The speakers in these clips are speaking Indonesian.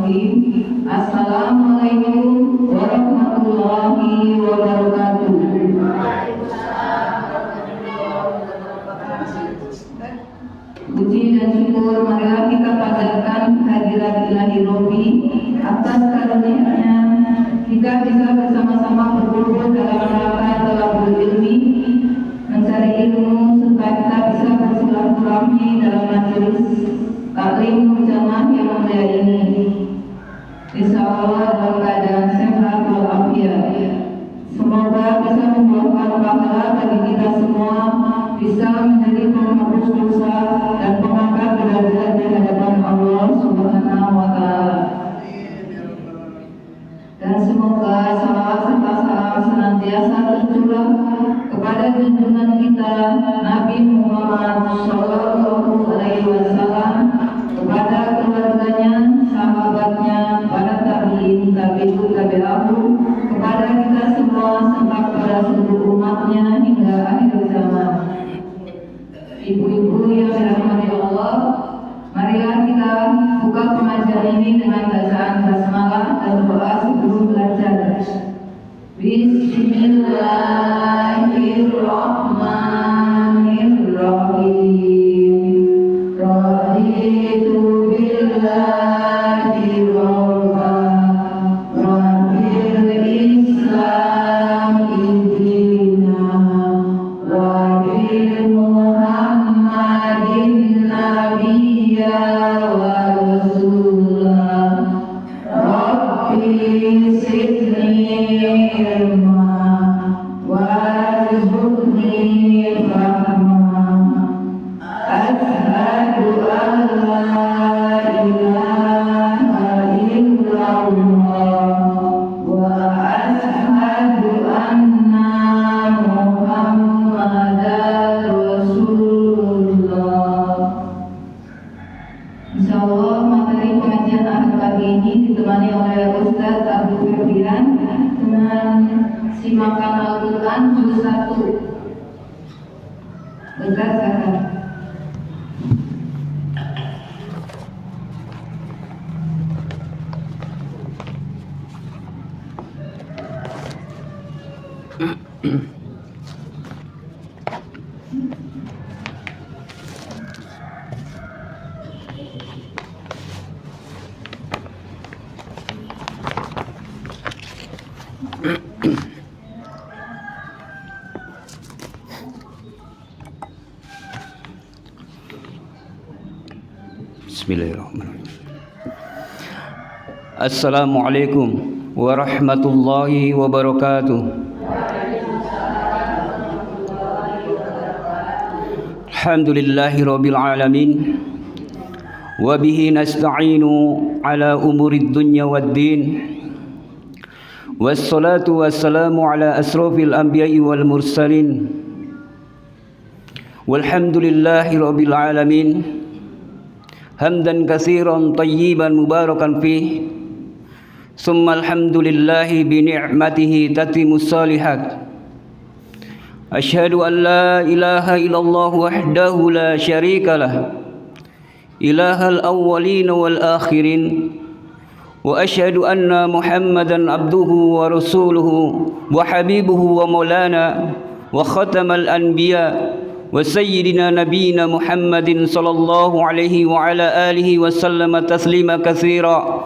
Bismillahirrahmanirrahim. Assalamualaikum warahmatullahi wabarakatuh. Puji dan syukur marilah kita panjatkan kehadirat Ilahi Robbi atas karunia-Nya kita bisa bersama-sama berkumpul dalam rangka talabul ilmi, mencari ilmu supaya kita bisa bersilaturahmi dalam majelis taklim berjamaah yang mulia ini. Insyaallah dalam keadaan sehat walafiat. Semoga bisa membuahkan pahala bagi kita semua, bisa menjadi penghapus dosa dan pengangkat derajat di hadapan Allah Subhanahu wa taala. Dan semoga salawat serta salam senantiasa tercurah kepada junjungan kita Nabi Muhammad sallallahu alaihi wasallam, kepada keluarganya, sahabatnya, para tabi'in, tabi'ut, tabi'ahu, kepada kita semua serta kepada seluruh umatnya hingga akhir zaman. Ibu-ibu yang dirahmati Allah, marilah kita buka pengajian ini dengan bacaan basmalah dan doa sebelum belajar. Bismillahirrahmanirrahim. Raditu billahi rabban wa bil islami dinan wa bil Muhammadin nabiyya wa rasulah. Rabbi zidni ilma warzuqni fahma. Asyhadu an la ilaha illallah wa asyhadu anna Muhammadar Rasulullah. Insyaallah materi pengajian akhir pagi ini ditemani oleh Ustaz Abdul Firdian dengan simakan Al-Quran juz 1. Ustaz silakan. Bismillahirrahmanirrahim. Assalamualaikum warahmatullahi wabarakatuh. Alhamdulillahi rabbil alamin. Wa bihi nasta'inu ala umurid dunya waddin. Wassalatu wassalamu ala asrafil anbiya'i wal mursalin. Walhamdulillahi rabbil alamin. Hamdan katsiran tayyiban mubarakan fih. Summa alhamdulillahi bi ni'matihi tatimmus salihat. Asyhadu an la ilaha illallah wahdahu la syarikalah, ilahal awwalin wal akhirin. Wa asyhadu anna Muhammadan abduhu wa rasuluhu wa habibuhu wa maulana wa khatamal anbiya wa sayyidina nabiyina Muhammadin sallallahu alaihi wa ala alihi wa sallama taslima katsira.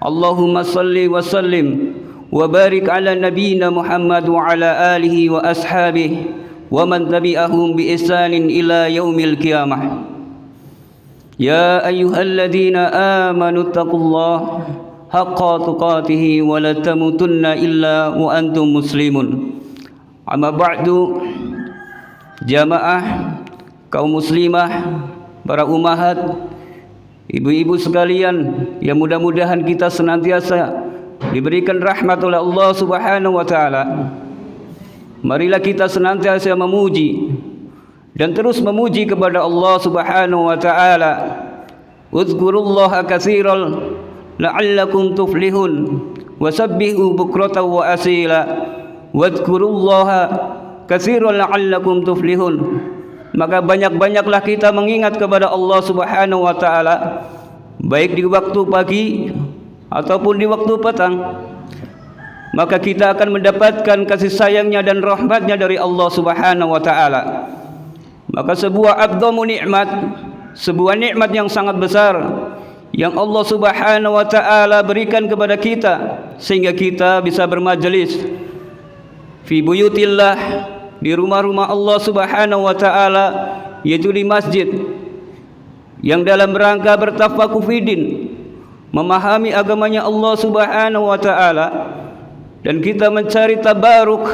Allahumma salli wa sallim wa barik ala nabiyyina Muhammad wa ala alihi wa ashabihi wa man tabi'ahum bi ihsanin ila yaumil qiyamah. Ya ayyuhalladzina amanu taqullaha haqqa tuqatih wa la tamutunna illa wa antum muslimun. Amma ba'du. Jamaah kaum muslimah, para umahat, ibu-ibu sekalian yang mudah-mudahan kita senantiasa diberikan rahmat oleh Allah Subhanahu wa taala. Marilah kita senantiasa memuji dan terus memuji kepada Allah Subhanahu wa taala. Uzkurullaha katsiran la'allakum tuflihun wasabbihu bukratan wa asila. Wadhkurullaha katsiran la'allakum tuflihun. Maka banyak-banyaklah kita mengingat kepada Allah Subhanahu wa taala, baik di waktu pagi ataupun di waktu petang, maka kita akan mendapatkan kasih sayangnya dan rahmatnya dari Allah Subhanahu wa ta'ala. Maka sebuah a'dhamu nikmat, sebuah nikmat yang sangat besar yang Allah Subhanahu wa ta'ala berikan kepada kita, sehingga kita bisa bermajelis fi buyutillah, di rumah-rumah Allah Subhanahu wa ta'ala, yaitu di masjid, yang dalam rangka bertafakuh fidin, memahami agamanya Allah Subhanahu wa ta'ala, dan kita mencari tabaruk,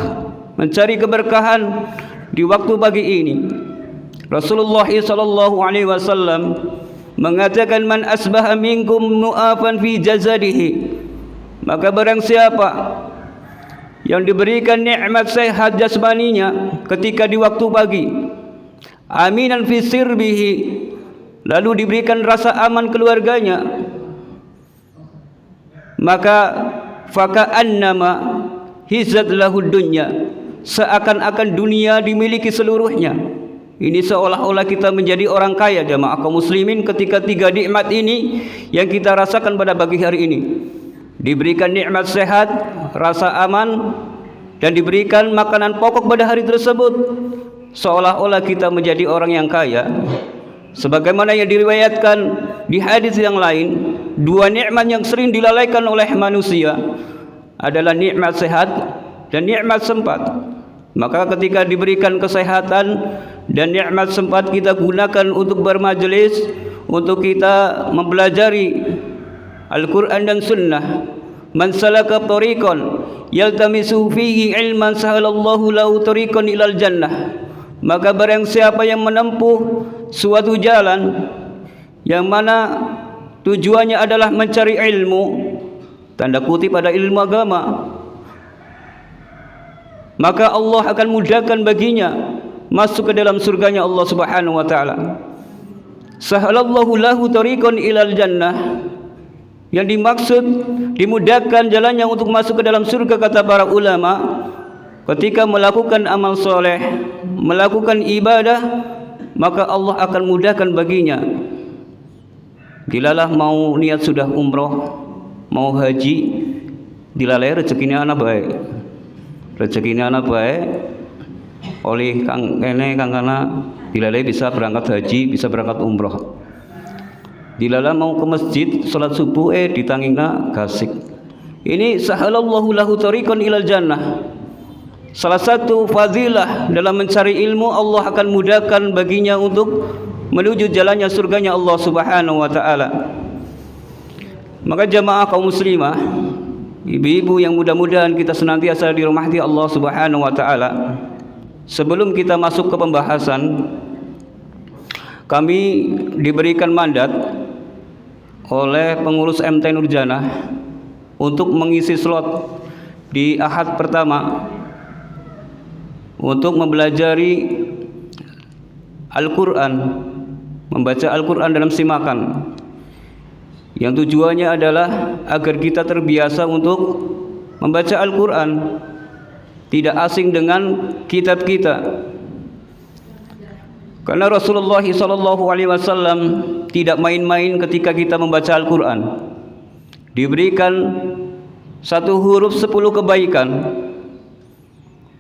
mencari keberkahan di waktu pagi ini. Rasulullah sallallahu alaihi wasallam mengatakan, man asbaha minkum mu'afan fi jazadihi, maka barang siapa yang diberikan nikmat sehat jasmaninya ketika di waktu pagi, aminan fi sirbihi, lalu diberikan rasa aman keluarganya, maka faka'annama hizat lahu dunya, seakan-akan dunia dimiliki seluruhnya. Ini seolah-olah kita menjadi orang kaya, jamaah kaum muslimin, ketika tiga nikmat ini yang kita rasakan pada pagi hari ini. Diberikan nikmat sehat, rasa aman, dan diberikan makanan pokok pada hari tersebut, seolah-olah kita menjadi orang yang kaya. Sebagaimana yang diriwayatkan di hadis yang lain, dua nikmat yang sering dilalaikan oleh manusia adalah nikmat sehat dan nikmat sempat. Maka ketika diberikan kesehatan dan nikmat sempat, kita gunakan untuk bermajelis, untuk kita mempelajari Al-Quran dan Sunnah. Man salaka tariqan yaltamisu fihi ilman sahalallahu lahu tariqan ilal jannah. Maka barang siapa yang menempuh suatu jalan yang mana tujuannya adalah mencari ilmu, tanda kutip pada ilmu agama, maka Allah akan mudahkan baginya masuk ke dalam surganya Allah Subhanahu wa ta'ala. Sahalallahu lahu tariqan ilal jannah, yang dimaksud dimudahkan jalannya untuk masuk ke dalam surga, kata para ulama, ketika melakukan amal soleh, melakukan ibadah, maka Allah akan mudahkan baginya. Dilalah mau niat sudah umroh, mau haji, dilalai rezekinya anak baik, rezekinya anak baik oleh kang kene kang kana, dilalai bisa berangkat haji, bisa berangkat umroh. Dilala mau ke masjid salat subuh ditangingna gasik. Ini sahalallahu lahu tariqan ilal jannah. Salah satu fadilah dalam mencari ilmu, Allah akan mudahkan baginya untuk menuju jalannya surganya Allah Subhanahu wa ta'ala. Maka jamaah kaum muslimah, ibu-ibu yang mudah-mudahan kita senantiasa dirahmati Allah Subhanahu wa ta'ala, sebelum kita masuk ke pembahasan, kami diberikan mandat oleh pengurus MT Nurjanah untuk mengisi slot di Ahad pertama untuk mempelajari Al-Quran, membaca Al-Quran dalam simakan, yang tujuannya adalah agar kita terbiasa untuk membaca Al-Quran, tidak asing dengan kitab kita. Karena Rasulullah SAW tidak main-main ketika kita membaca Al-Quran. Diberikan satu huruf 10 kebaikan.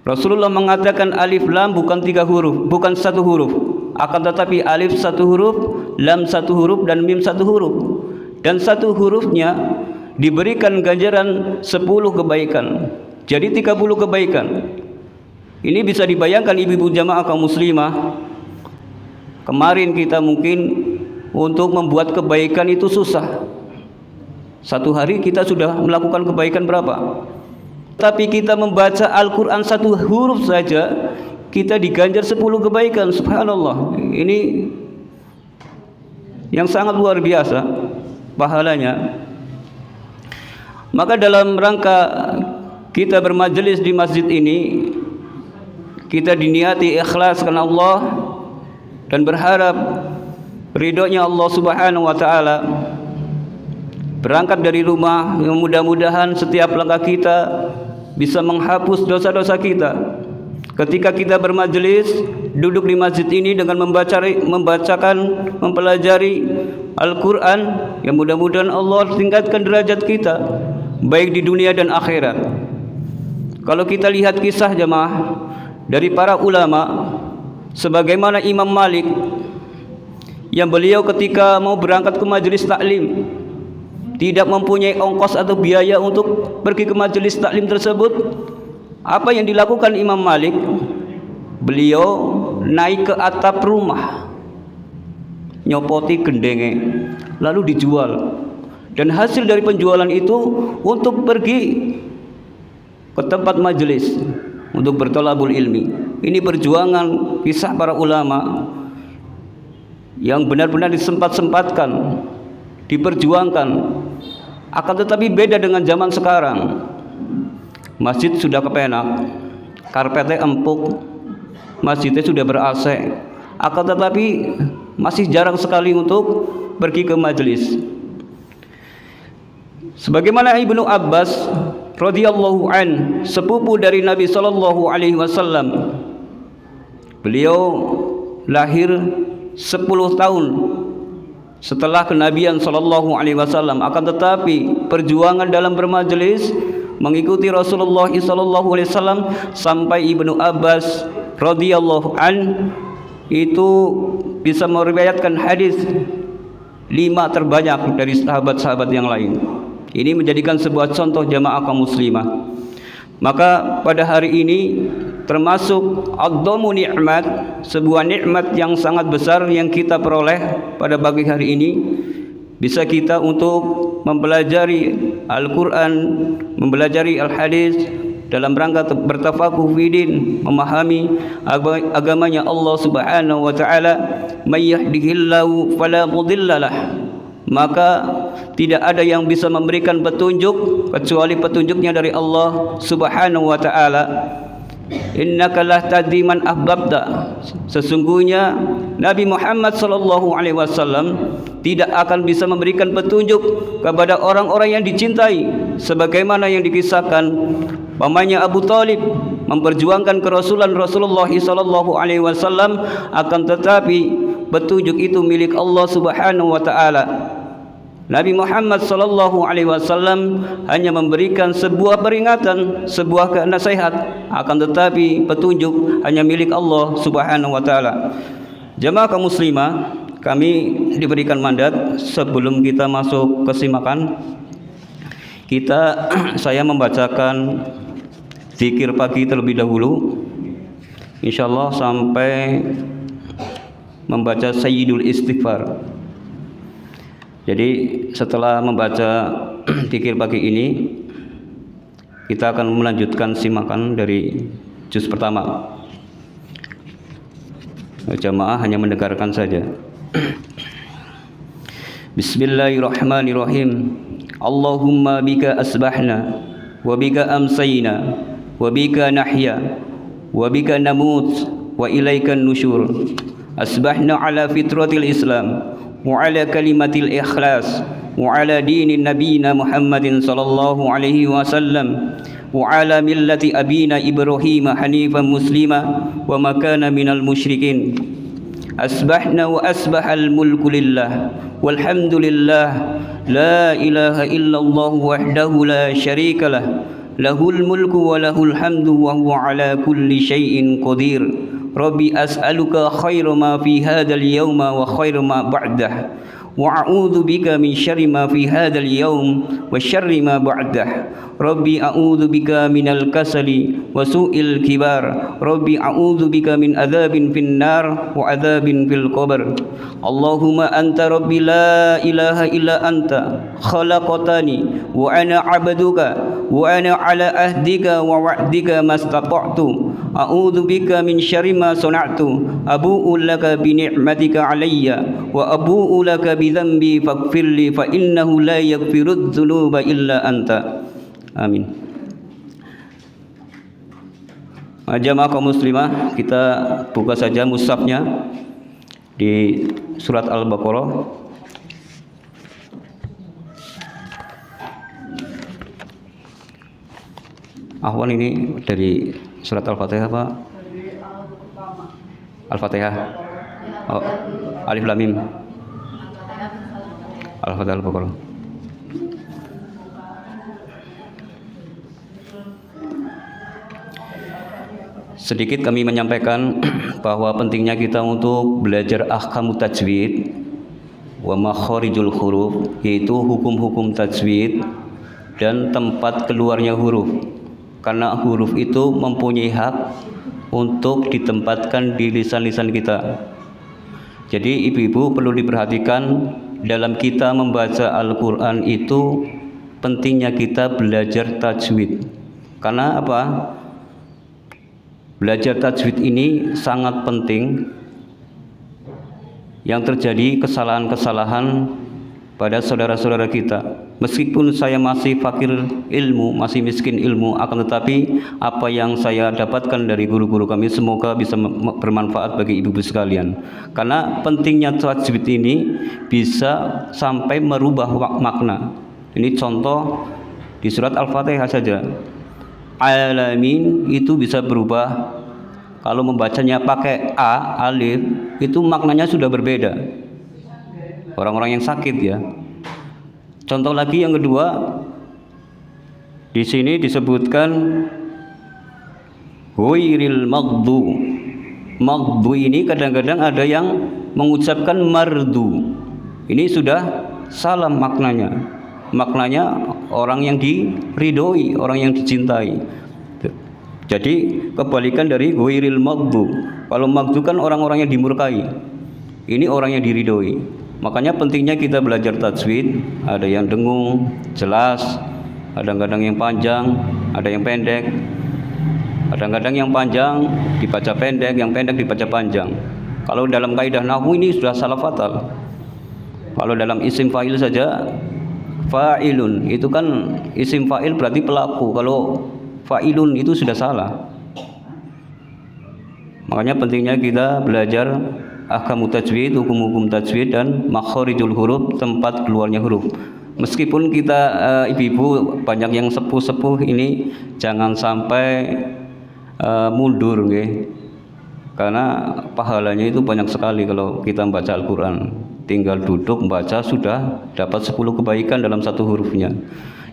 Rasulullah mengatakan alif lam bukan 3 huruf, bukan 1 huruf, akan tetapi alif 1 huruf, lam 1 huruf, dan mim 1 huruf. Dan 1 hurufnya diberikan ganjaran 10 kebaikan. Jadi 30 kebaikan. Ini bisa dibayangkan ibu-ibu jamaah kaum muslimah. Kemarin kita mungkin untuk membuat kebaikan itu susah. Satu hari kita sudah melakukan kebaikan berapa? Tapi kita membaca Al-Quran 1 huruf saja, kita diganjar 10 kebaikan. Subhanallah. Ini yang sangat luar biasa pahalanya. Maka dalam rangka kita bermajelis di masjid ini, kita diniati ikhlas karena Allah dan berharap ridhonya Allah Subhanahu wa ta'ala. Berangkat dari rumah, mudah-mudahan setiap langkah kita bisa menghapus dosa-dosa kita. Ketika kita bermajelis, duduk di masjid ini dengan membacakan, mempelajari Al-Quran, yang mudah-mudahan Allah tingkatkan derajat kita baik di dunia dan akhirat. Kalau kita lihat kisah jemaah dari para ulama, sebagaimana Imam Malik yang beliau ketika mau berangkat ke majelis taklim tidak mempunyai ongkos atau biaya untuk pergi ke majelis taklim tersebut, apa yang dilakukan Imam Malik? Beliau naik ke atap rumah, nyopoti gendenge, lalu dijual, dan hasil dari penjualan itu untuk pergi ke tempat majelis untuk bertolabul ilmi. Ini perjuangan kisah para ulama yang benar-benar disempat-sempatkan, diperjuangkan. Akan tetapi beda dengan zaman sekarang. Masjid sudah kepenak, karpetnya empuk, masjidnya sudah ber-AC, akan tetapi masih jarang sekali untuk pergi ke majelis. Sebagaimana Ibnu Abbas radhiyallahu an, sepupu dari Nabi sallallahu alaihi wasallam, beliau lahir 10 tahun setelah kenabian sallallahu alaihi wasallam, akan tetapi perjuangan dalam bermajelis mengikuti Rasulullah sallallahu alaihi wasallam sampai Ibnu Abbas radhiyallahu an itu bisa meriwayatkan hadis 5 terbanyak dari sahabat-sahabat yang lain. Ini menjadikan sebuah contoh jamaah kaum muslimah. Maka pada hari ini termasuk a'dhamu nikmat, sebuah nikmat yang sangat besar yang kita peroleh pada pagi hari ini, bisa kita untuk mempelajari Al-Quran, mempelajari Al-Hadis dalam rangka bertafakuh fidin, memahami agamanya Allah Subhanahu wa taala. May yahdihillahu fala mudhillalah, maka tidak ada yang bisa memberikan petunjuk kecuali petunjuknya dari Allah Subhanahu wa taala. Innaka la tahdi man ahbabta, sesungguhnya Nabi Muhammad sallallahu alaihi wasallam tidak akan bisa memberikan petunjuk kepada orang-orang yang dicintai, sebagaimana yang dikisahkan pamannya Abu Thalib memperjuangkan kerasulan Rasulullah sallallahu alaihi wasallam, akan tetapi petunjuk itu milik Allah Subhanahu wa taala. Nabi Muhammad sallallahu alaihi wasallam hanya memberikan sebuah peringatan, sebuah nasihat, akan tetapi petunjuk hanya milik Allah Subhanahu wa taala. Jamaah kaum muslimah, kami diberikan mandat sebelum kita masuk ke simakan, saya membacakan zikir pagi terlebih dahulu, insyaallah sampai membaca Sayyidul Istighfar. Jadi setelah membaca zikir pagi ini, kita akan melanjutkan simakan dari juz pertama. Jamaah hanya mendengarkan saja. Bismillahirrahmanirrahim. Allahumma bika asbahna wa bika amsayna wa bika nahya wa bika namut wa ilaikan nusyur. Asbahna ala fitratil Islam wa ala kalimatil ikhlas wa ala dini nabiyina Muhammadin sallallahu alaihi wasallam wa ala millati abina Ibrahim hanifan muslima wa ma kana minal musyrikin. Asbahna wa asbahal mulku lillah walhamdulillah la ilaha illallah wahdahu la syarika lah, lahul mulku wa lahul hamdu wa huwa ala kulli syai'in qadir. Rabbi as'aluka khairu ma fi hadzal yawma wa khairu ma ba'dah, wa a'udzu bika min syarri ma fi hadzal yawm wa syarri ma ba'dah. Rabbi a'udzu bika minal kasali wa su'il kibar. Rabbi a'udzu bika min adzabin fin nar wa adzabin fil qabr. Allahumma anta rabbi la ilaha illa anta khalaqtani wa ana 'abduka wa ana 'ala ahdika wa wa'dika mastata'tu. A'udzu bika min syarri ma sana'tu. Abu'u laka bi ni'matika 'alayya wa abu'u laka bi dhanbi faghfirli fa innahu la yaghfirudz dzunuba illa anta. Amin. Jamaah kaum muslimah, kita buka saja mushafnya di surat Al-Baqarah. Ahwan, ini dari surat Al-Fatihah Pak? Al-Fatihah. Oh, Alif Lam Mim. Al-Fatihah Al-Baqarah. Sedikit kami menyampaikan bahwa pentingnya kita untuk belajar ahkamu tajwid wa makharijul huruf, yaitu hukum-hukum tajwid dan tempat keluarnya huruf. Karena huruf itu mempunyai hak untuk ditempatkan di lisan-lisan kita. Jadi ibu-ibu perlu diperhatikan dalam kita membaca Al-Quran itu pentingnya kita belajar tajwid. Karena apa? Belajar tajwid ini sangat penting. Yang terjadi kesalahan-kesalahan pada saudara-saudara kita. Meskipun saya masih fakir ilmu, masih miskin ilmu, akan tetapi apa yang saya dapatkan dari guru-guru kami semoga bisa bermanfaat bagi ibu-ibu sekalian. Karena pentingnya tajwid ini bisa sampai merubah makna. Ini contoh di surat Al-Fatihah saja. Alamin itu bisa berubah. Kalau membacanya pakai a, alif, itu maknanya sudah berbeda. Orang-orang yang sakit ya. Contoh lagi yang kedua, di sini disebutkan ghairil maghdu. Maghdu ini kadang-kadang ada yang mengucapkan mardu. Ini sudah salah maknanya. Maknanya orang yang diridhoi, orang yang dicintai. Jadi kebalikan dari ghairil maghdu. Kalau maghdu kan orang-orang yang dimurkai. Ini orang yang diridhoi. Makanya pentingnya kita belajar tajwid. Ada yang dengung, jelas, kadang-kadang yang panjang, ada yang pendek. Kadang-kadang yang panjang dibaca pendek, yang pendek dibaca panjang. Kalau dalam kaidah nahwu ini sudah salah fatal. Kalau dalam isim fa'il saja, fa'ilun itu kan isim fa'il berarti pelaku. Kalau fa'ilun itu sudah salah. Makanya pentingnya kita belajar ahkamu tajwid, hukum-hukum tajwid dan makharijul huruf, tempat keluarnya huruf. Meskipun kita ibu-ibu banyak yang sepuh-sepuh ini jangan sampai mundur nggih. Karena pahalanya itu banyak sekali kalau kita membaca Al-Qur'an. Tinggal duduk membaca sudah dapat 10 kebaikan dalam satu hurufnya.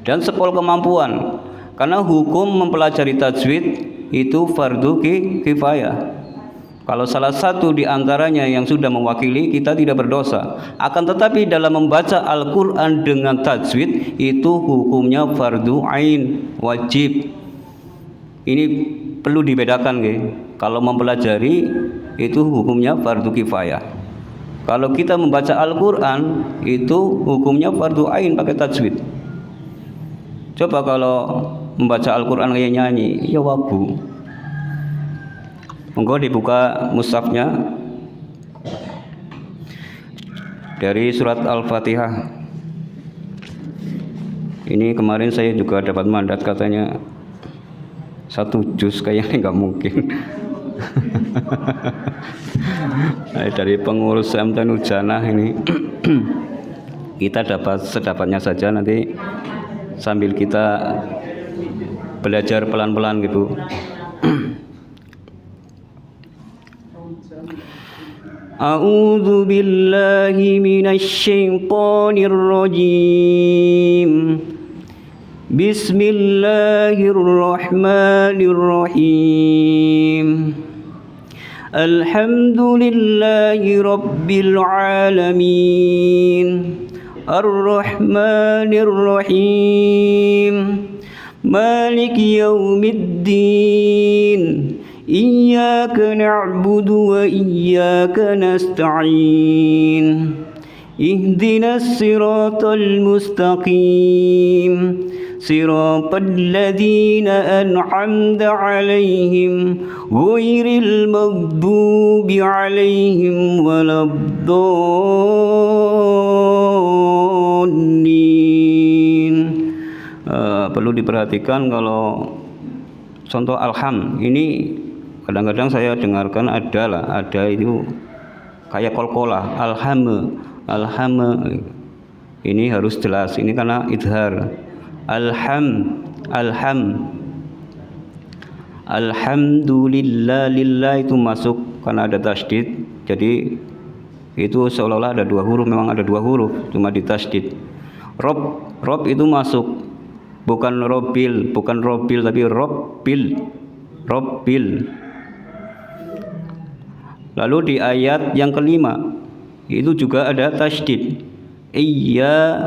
Dan sepol kemampuan. Karena hukum mempelajari tajwid itu fardu kifayah. Kalau salah satu di antaranya yang sudah mewakili, kita tidak berdosa. Akan tetapi dalam membaca Al-Quran dengan tajwid itu hukumnya fardu ain, wajib. Ini perlu dibedakan, nggih. Kalau mempelajari itu hukumnya fardu kifayah. Kalau kita membaca Al-Quran itu hukumnya fardu ain pakai tajwid. Coba kalau membaca Al-Quran kayak nyanyi, ya wagu. Monggo dibuka mushafnya dari surat Al-Fatihah. Ini kemarin saya juga dapat mandat katanya 1 juz, kayaknya nggak mungkin. Dari pengurus Samtanul Janah ini kita dapat sedapatnya saja, nanti sambil kita belajar pelan-pelan gitu. A'udzu billahi minasy syaithanir rajim. Bismillahirrahmanirrahim. Alhamdulillahi rabbil alamin. Ar-Rahmanir Rahim. Maliki yaumiddin. Iyyaka na'budu wa iyyaka nasta'in. Ihdinas siratal mustaqim. Siratal ladzina an'amta 'alaihim ghairil maghdubi 'alaihim waladdallin. Perlu diperhatikan kalau contoh alham ini kadang-kadang saya dengarkan ada itu kayak kolkolah, alham ini harus jelas, ini karena idhar. Alhamdulillah, lillah itu masuk karena ada tasydid, jadi itu seolah-olah ada 2 huruf, memang ada 2 huruf, cuma ditasydid. Rob itu masuk, bukan robil tapi robil. Lalu di ayat yang kelima itu juga ada tasydid. Iya,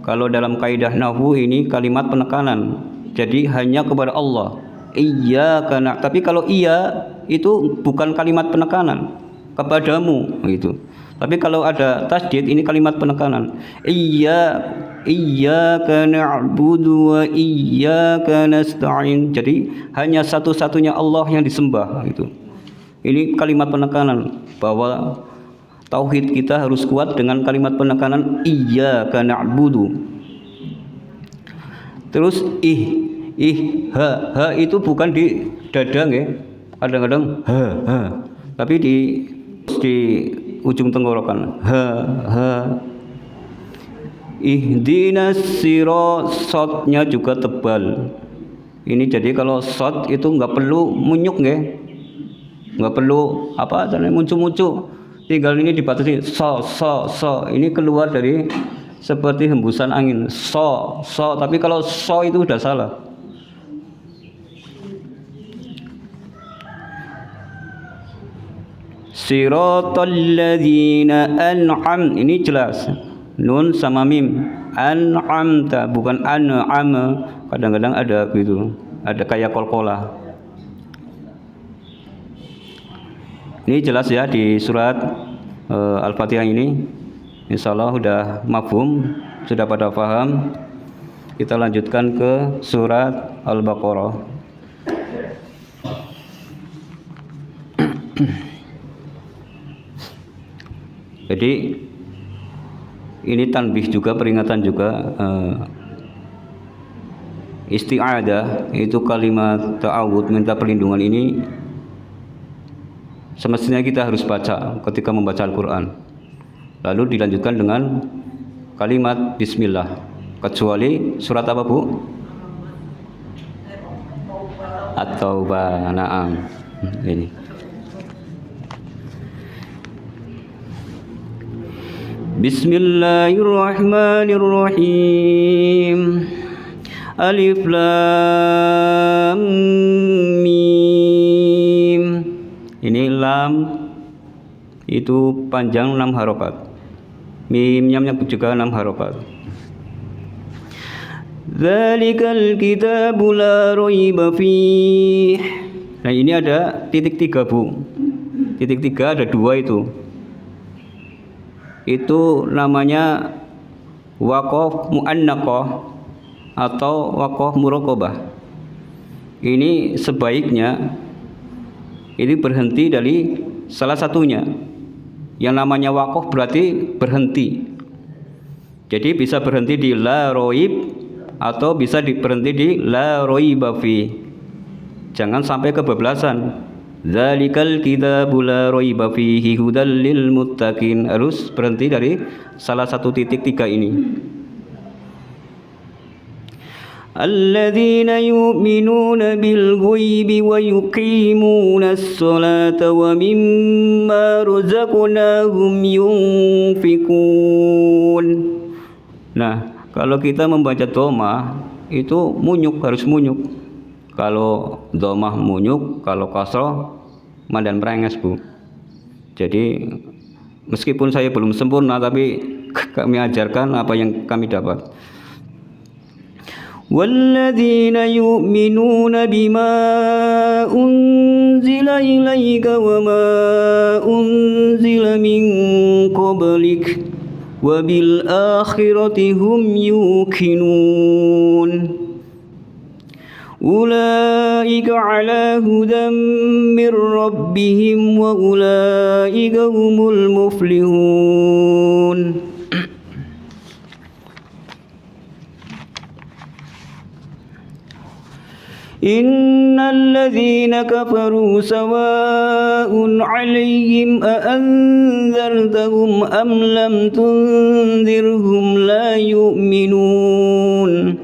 kalau dalam kaidah nahwu ini kalimat penekanan, jadi hanya kepada Allah. Iya karena, tapi kalau iya itu bukan kalimat penekanan kepadamu gitu. Tapi kalau ada tasydid ini kalimat penekanan. Iyyaka na'budu wa iyyaka nasta'in. Jadi hanya satu-satunya Allah yang disembah gitu. Ini kalimat penekanan bahwa tauhid kita harus kuat dengan kalimat penekanan iyyaka na'budu. Terus ha itu bukan di dada nggih. Kadang-kadang ha. Tapi di ujung tenggorokan. Ha. Ihdinas sirotnya juga tebal. Ini jadi kalau sot itu nggak perlu munyuk nggih. Nggak perlu muncul-muncul. Tinggal ini dibatasi so. Ini keluar dari seperti hembusan angin. So. Tapi kalau so itu udah salah. Siratal ladzina an'am, ini jelas. Nun sama mim. An'amta, bukan an'ama. Kadang-kadang ada gitu. Ada kayak kol-kola. Ini jelas ya di surat Al-Fatihah ini. Insyaallah sudah mafhum, sudah pada paham. Kita lanjutkan ke surat Al-Baqarah. Jadi ini tanbih juga, peringatan juga. Isti'adah itu kalimat ta'awud, minta perlindungan ini semestinya kita harus baca ketika membaca Al-Quran. Lalu dilanjutkan dengan kalimat bismillah. Kecuali surat apa Bu? At-Taubah. Naam. Ini. Bismillahirrahmanirrahim. Alif lam mim. Ini lam itu panjang 6 harokat. Mimnya juga 6 harokat. Dzalikal kitabu la raiba fih. Nah ini ada titik 3 Bu. Titik 3 ada 2 itu. Itu namanya waqaf mu'annaqah atau waqaf muraqabah. Ini sebaiknya ini berhenti dari salah satunya. Yang namanya waqaf berarti berhenti. Jadi bisa berhenti di la roib atau bisa berhenti di la roiba fi. Jangan sampai kebablasan. Dzalikal kitabu la raiba fihi hudal lil muttaqin. Harus berhenti dari salah satu titik 3 ini. Alladzina yu'minuna bil ghaibi wa yuqimunas salata wa mimma razaqnahum yunfikun. Nah, kalau kita membaca dhamma itu munyuk, harus munyuk. Kalau dhamma munyuk, kalau kasrah madan merenges Bu. Jadi meskipun saya belum sempurna, tapi kami ajarkan apa yang kami dapat. Walladzina yu'minuna bima unzila ilaika wa ma unzila min qablik wa bil akhirati hum yuqinun. Ulaika ala hudan min rabbihim wa ulaika humul muflihun. Innal ladzina kafaru sawa'un 'alaihim a anzartahum am lam tunzirhum la yu'minun.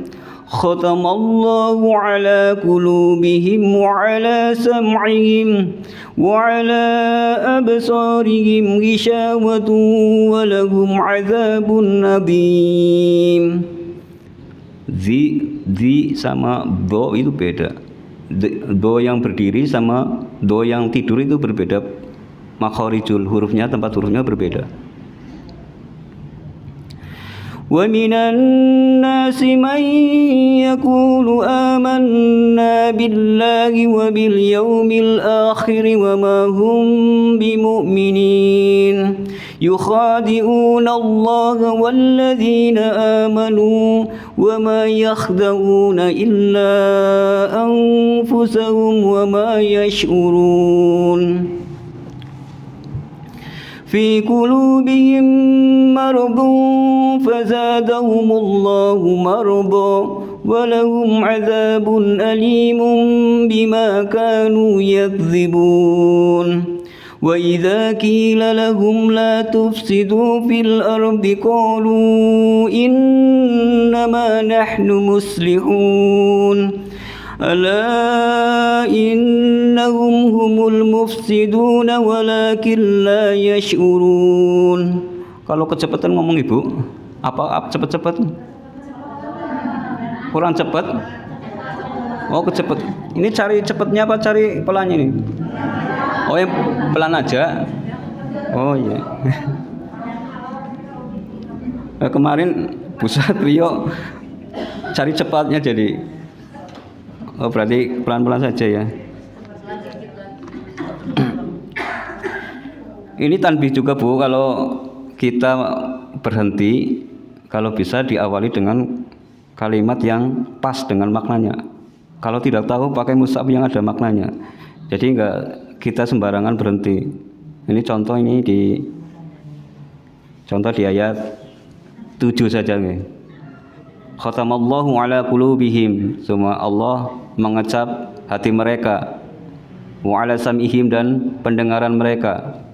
khatamallahu ala qulubihim wa ala sam'ihim wa ala absarihim ghishawatun wa lahum 'adzabun adzim. Zi sama do itu beda. Do yang berdiri sama do yang tidur itu berbeda. Makharijul hurufnya, tempat hurufnya berbeda. وَمِنَ النَّاسِ مَن يَقُولُ آمَنَّا بِاللَّهِ وَبِالْيَوْمِ الْآخِرِ وَمَا هُمْ بِمُؤْمِنِينَ يُخَادِعُونَ اللَّهَ وَالَّذِينَ آمَنُوا وَمَا يَخْدَعُونَ إِلَّا أَنفُسَهُمْ وَمَا يَشْعُرُونَ في قلوبهم مرض فزادهم الله مرضا ولهم عذاب أليم بما كانوا يكذبون وإذا قيل لهم لا تفسدوا في الأرض قالوا إنما نحن مصلحون ألا إنهم هم المفسدون ولكن لا يشعرون. Kalau kecepatan ngomong ibu, apa cepat-cepat? Kurang cepat? Oh kecepet. Ini cari cepatnya apa cari pelannya ini? Oh yang pelan aja. Oh iya. Kemarin Bu Satrio cari cepatnya jadi. Oh berarti pelan-pelan saja ya. Ini tanbih juga Bu, kalau kita berhenti, kalau bisa diawali dengan kalimat yang pas dengan maknanya. Kalau tidak tahu pakai mushaf yang ada maknanya. Jadi enggak kita sembarangan berhenti. Ini contoh di ayat 7 saja nih. Khatamallahu ala qulubihim, semua Allah mengecap hati mereka, wa ala sam'ihim dan pendengaran mereka,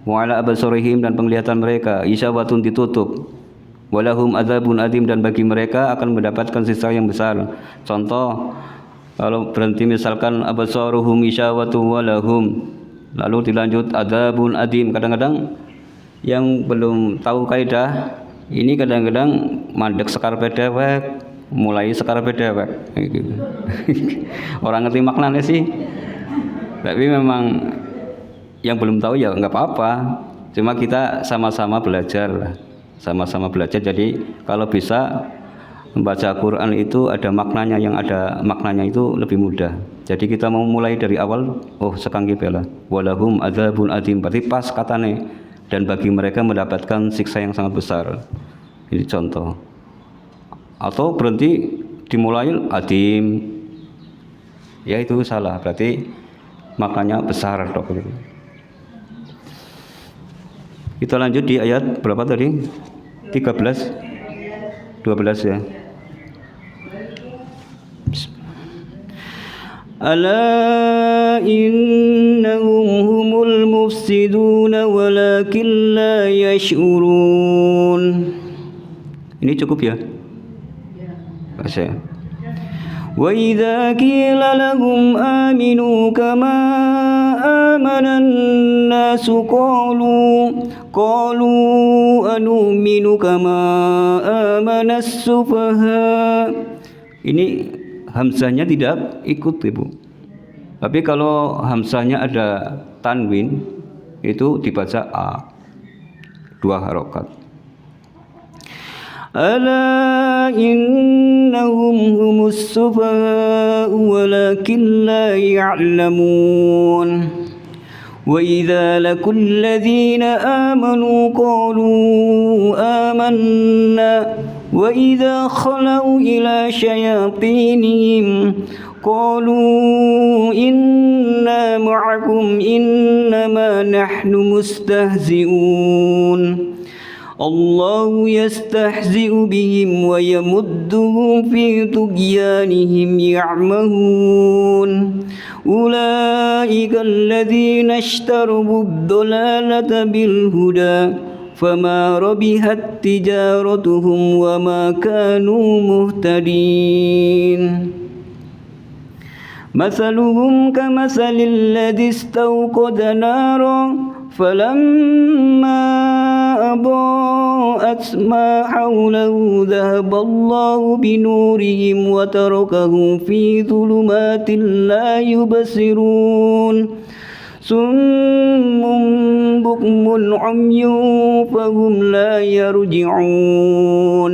wa ala absarihim dan penglihatan mereka, isyawatun ditutup, walahum adzabun adzim dan bagi mereka akan mendapatkan siksa yang besar. Contoh kalau berhenti misalkan absaruhum isyawatun walahum, lalu dilanjut adzabun adzim. Kadang-kadang yang belum tahu kaidah ini kadang-kadang mandek sekar dewek, mulai sekar dewek. Orang ngerti maknanya sih, tapi memang yang belum tahu ya nggak apa-apa. Cuma kita sama-sama belajar lah, sama-sama belajar. Jadi kalau bisa membaca Quran itu ada maknanya, yang ada maknanya itu lebih mudah. Jadi kita mau mulai dari awal, oh sekangki bela, walahum adzabun adzim, berarti pas katanya. Dan bagi mereka mendapatkan siksa yang sangat besar. Ini contoh. Atau berhenti dimulai adim, ya itu salah, berarti maknanya besar dok. Kita lanjut di ayat berapa tadi? 13, 12 ya. Ala innahum humul mufsiduna walakin la yash'urun. Ini cukup ya? Baca. Wa idza qila lahum aminu kama amanan nasu qalu anu'minu kama amanas sufaha. Ini hamzahnya tidak ikut Ibu. Tapi kalau hamzahnya ada tanwin itu dibaca a, 2 harokat. Ala innahum humus sufaha walakin la ya'lamun. Wa idza laqul ladzina amanu qalu amanna wa idza khalau ila syayatinihim qalu inna ma'akum innama nahnu mustahzi'un. Allahu yastahzi'u bihim wa yamudduhum fi tughyanihim ya'mahun. Ulaika alladhina ishtarabu ad-dalalata bil huda فما ربحت تجارتهم وما كانوا مهتدين مثلهم كمثل الذي استوقد نارا فلما أضاءت ما حوله ذهب الله بنورهم وتركهم في ظلمات لا يبصرون صم بكم عمي فهم لا يرجعون.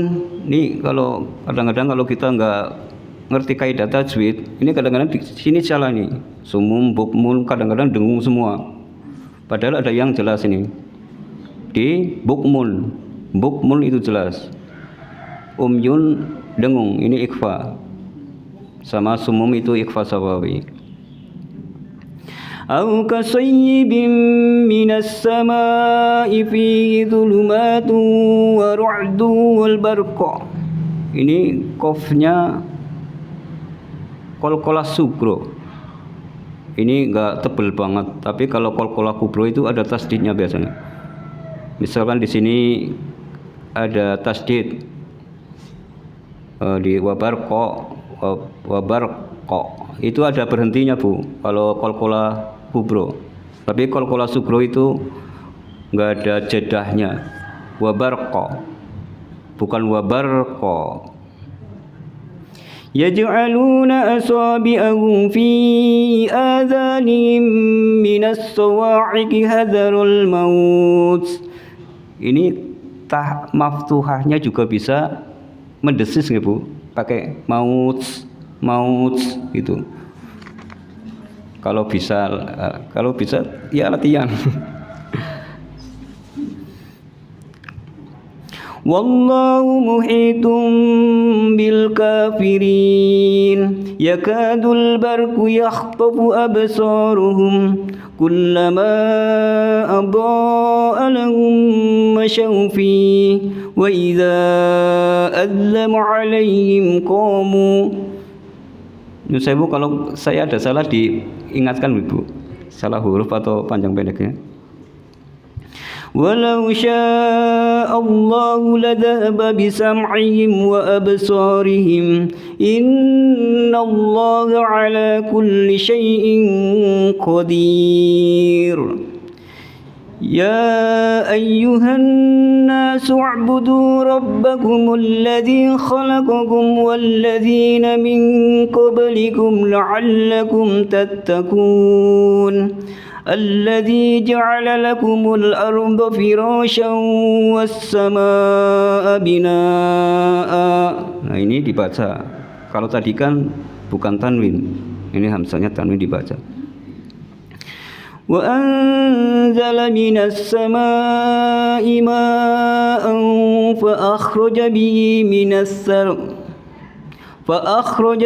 Ini kalau kadang-kadang kalau kita nggak ngerti kaidah tajwid, ini kadang-kadang di sini salah nih. Sumum bukmun kadang-kadang dengung semua. Padahal ada yang jelas ini. Di bukmun, bukmun itu jelas. Umyun dengung, ini ikhfa. Sama sumum itu ikhfa sawawi. Au kasayyibin minas samaa'i fihi dhulumatun wa ru'dun wal barqa. Ini qafnya qalqalah sugro. Ini enggak tebel banget, tapi kalau qalqalah kubro itu ada tasdidnya biasanya. Misalkan di sini ada tasdid di wabarqa, itu ada berhentinya Bu kalau qalqalah kubro. Tapi qalqalah sugro itu enggak ada jedahnya. Wabarqa, bukan wabarqa. Yaj'aluna asabi'ahum fi adhanihim minas sawa'iqi hadharul maut. Ini tah maftuhahnya juga bisa mendesis nggak Bu? Pakai maut gitu. Kalau bisa ya latihan. Wallahu muhitum bil kafirin yakadul barqu yakhtafu absaruhum kullama adaa lahum mashaw fi wa idza adlama alaihim qamu. Nusa Bu, kalau saya ada salah diingatkan Ibu, salah huruf atau panjang pendeknya. Walau syaa Allahu ladhaba bisam'ihim wa absarihim innallaha ala kulli syai'in qadir. Ya ayyuhan nasu u'budu rabbakumul ladzi khalaqakum wal ladzina min qablikum la'allakum tattaqun. الذي جعل لكم الأرض فراشا والسماء بناء. Nah ini dibaca. Kalau tadi kan bukan tanwin, ini hamzahnya tanwin dibaca. Wa anzala minas samaa'i ma'an fa akhraja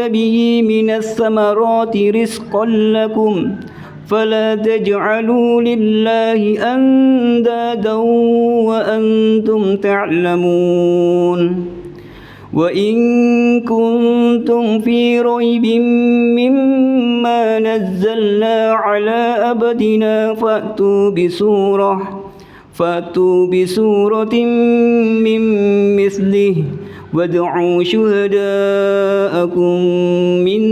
bihi minas samarati rizqan lakum فلا تجعلوا لله أندادا وأنتم تعلمون وإن كنتم في ريب مما نزلنا على عبدنا فأتوا بسورة من مثله وادعوا شهداءكم من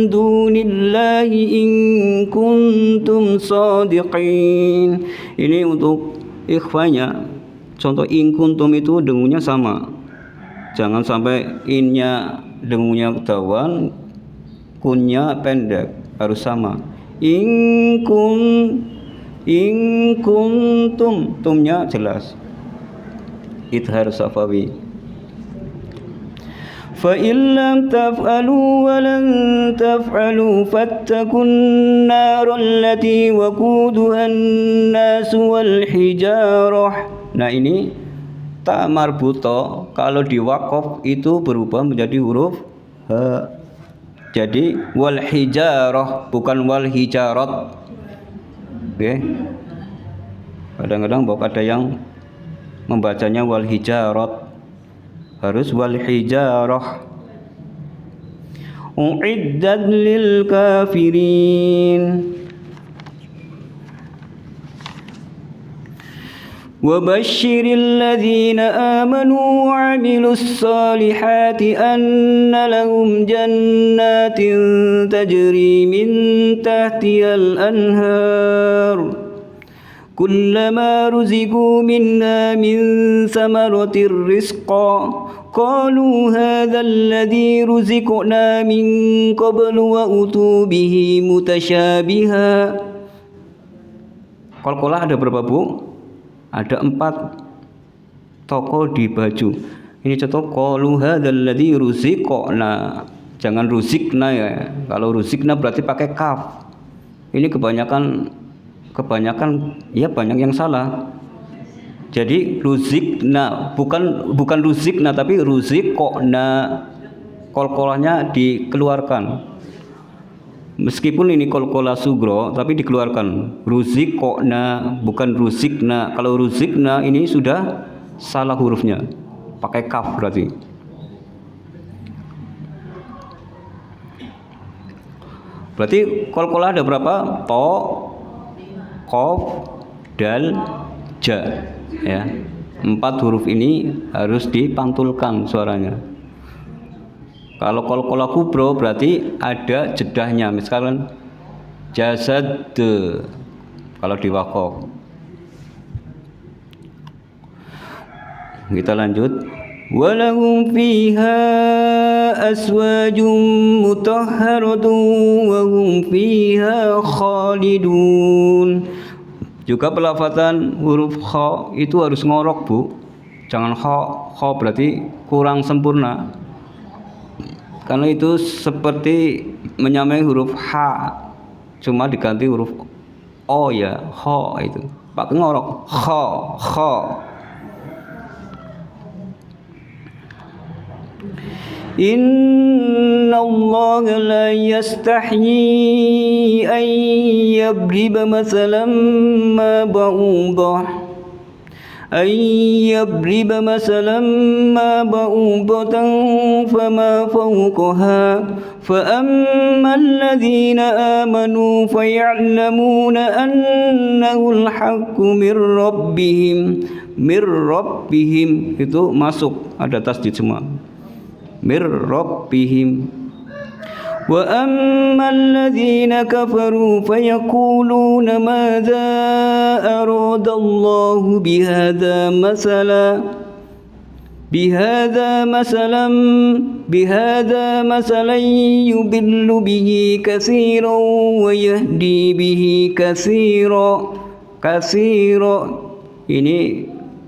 دون الله in kuntum shadiqin. Ini untuk ikhfanya. Contoh in kuntum itu dengungnya sama. Jangan sampai innya dengungnya dawan, kunnya pendek, harus sama. In kuntum, tumnya jelas. Idhar safawi. فإن لم تفعلوا ولن تفعلوا فاتقوا النار التي وقودها الناس والحجارة. Nah ini ta marbuto kalau di waqaf itu berubah menjadi huruf ha. Jadi wal hijarah bukan wal hijarat. Oke. Kadang-kadang ada yang membacanya wal hijarat, harus wal hijarah. Uiddat lil kafirin. وبشر الذين آمنوا وعملوا الصالحات أن لهم جنات تجري من تحتها الأنهار كلما رزقوا منها من ثمرة رزقا قالوا هذا الذي رزقنا من قبل وأتوا به متشابها. Qalqalah ada berapa bu? Ada 4 toko di baju. Ini contoh qalu hadzal ladzi ruziqna. Jangan ruzikna ya. Kalau ruzikna berarti pakai kaf. Ini kebanyakan ya banyak yang salah. Jadi ruzikna bukan ruzikna tapi ruziqna. Qalqalahnya dikeluarkan. Meskipun ini qalqalah sugro tapi dikeluarkan. Ruziqna bukan ruzikna. Kalau ruzikna ini sudah salah hurufnya. Pakai kaf berarti. Berarti qalqalah ada berapa? To, qaf, dal, ja. Ya. 4 huruf ini harus dipantulkan suaranya. Kalau qalqalah kubro berarti ada jedahnya. Misalkan jasad kalau di waqaf. Kita lanjut. Walahum fiha aswajum mutahharatun wa hum fiha khalidun. Juga pelafatan huruf kha itu harus ngorok, Bu. Jangan kha berarti kurang sempurna. Karena itu seperti menyamai huruf H, cuma diganti huruf O ya, ho itu. Pak ngorok, kho. Inna Allah la yastahyi an yabriba masalan ma ba'udah أن يضرب مثلا ما بعوضة فما فوقها فأما الذين آمنوا فيعلمون أنه الحق من ربهم itu masuk ada tasdid semua mir rabbihim. وأما الذين كفروا فيقولون ماذا أراد الله بهذا مثلا يضل به كثيرا ويهدي به كثيرا. Ini